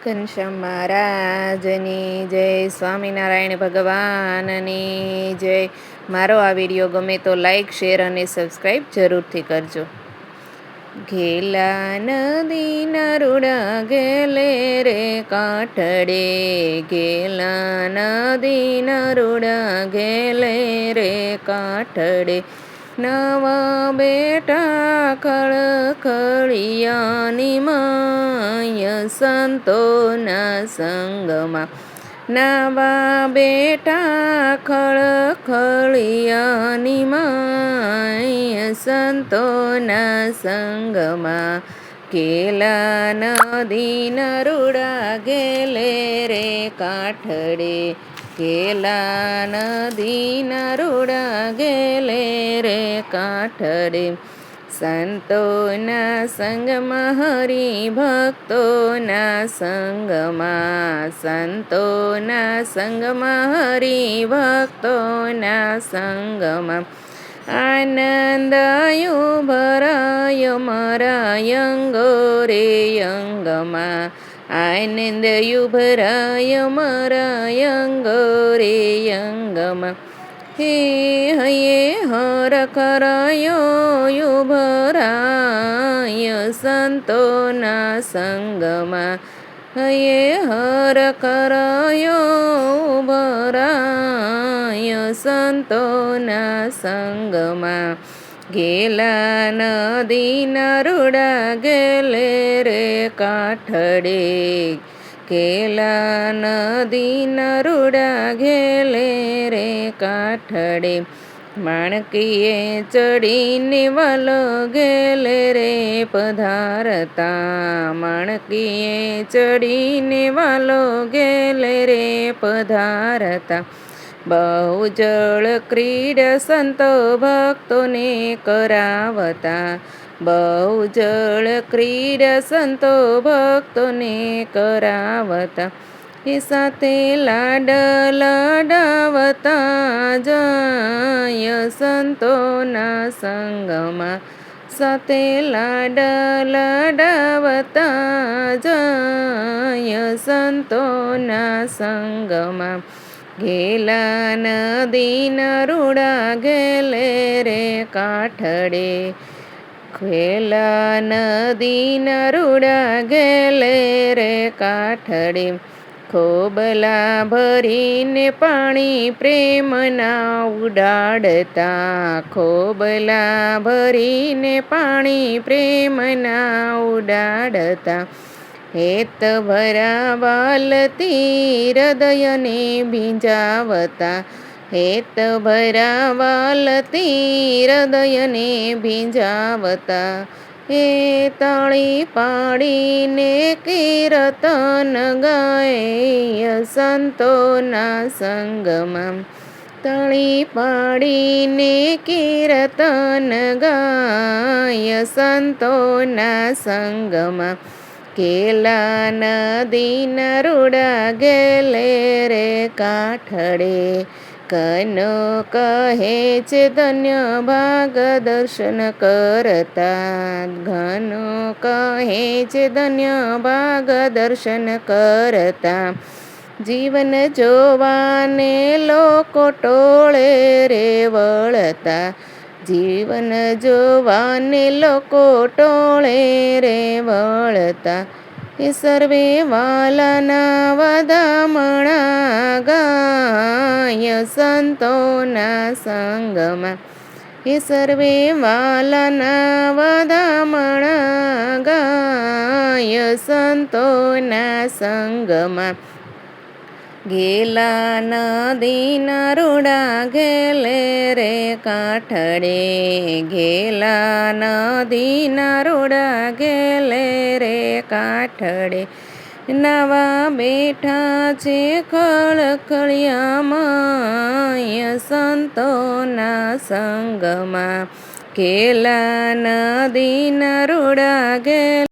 ઘનશ્યામ મહારાજની જય, સ્વામિનારાયણ ભગવાનની જય. મારો આ વિડીયો ગમે તો લાઈક, શેર અને સબસ્ક્રાઈબ જરૂરથી કરજો. ઘેલા નદીના રૂડા ઘેલે રે કાંઠડે, ઘેલા નદીના રૂડા ઘેલે રે કાંઠડે, નવા બેટા ખળખળિયાની માય સંતોના સંગમાં, નવા બેટા ખળખળિયાની માય સંતોના સંગમાં, ઘેલા નદીના રૂડા ઘેલે રે કાંઠડે, ઘેલા નદીના રૂડા ઘેલે રે કાંઠડે, સંતોના સંગમાં હરિભક્તોના સંગમાં, સંતોના સંગમાં હરિભક્તોના સંગમાં, આનંદયુ ભરાય મારા યંગો રે યંગમાં, આનંદયુ ભરાય મારા યંગો રે યંગમાં, હે હયે હર કરાયો ભરાય સંતોના સંગમાં, હયે હર કરાયો ભરાય સંતોના સંગમાં, ઘેલા નદીના રૂડા ઘેલે રે કાંઠડે, ઘેલા નદીના રૂડા ઘેલે રે કાંઠડે, માણકીએ ચડીને વાલો ઘેલે રે પધારતા, માણકીએ ચડીને વાલો ઘેલે રે પધારતા, બહુ જળ ક્રીડા સંતો ભક્તોને કરાવતા, બહુ જળ ક્રીડા સંતો ભક્તોને કરાવતા, એ સાથે લાડ લડાવતા જય સંતોના સંગમાં, સાથે લાડ લડાવતા જય સંતોના સંગમાં, ઘેલા નદીના રૂડા ઘેલે રે કાંઠડે, ઘેલા નદીના રૂડા ઘેલે રે કાંઠડે, ખોબલા ભરીને પાણી પ્રેમના ઉડાડતા, ખોબલા ભરીને પાણી પ્રેમના ઉડાડતા, હેત ભરાવાલતી હૃદયને ભીંજાવતા, હેત ભરાવાલતી હૃદયને ભીંજાવતા, એ તાળી પાડીને કીર્તન ગાય સંતોના સંગમાં, તાળી પાડીને કીર્તન ગાય સંતોના સંગમાં, ઘેલા નદીના રૂડા ઘેલે રે કાંઠડે, કનો કહે છે ધન્ય ભાગ દર્શન કરતા, ઘનો કહે છે ધન્ય ભાગ દર્શન કરતા, જીવન જોવાને લોકો ટોળે રે વળતા, જીવન જોવાને લોકો ટોળે રે વળતા, એ સર્વે વાલાના વધામણા ગાય સંતોના સંગમાં, એ સર્વે વાલાના વધામણા ગાય સંતોના સંગમાં, ઘેલા નદીના રૂડા ઘેલે રે કાંઠડે, ઘેલા નદીના રૂડા ઘેલે રે કાંઠડે, નવા બેઠા છે ખળખળિયામાં સંતોના સંગમાં, ઘેલા નદીના રૂડા ઘેલે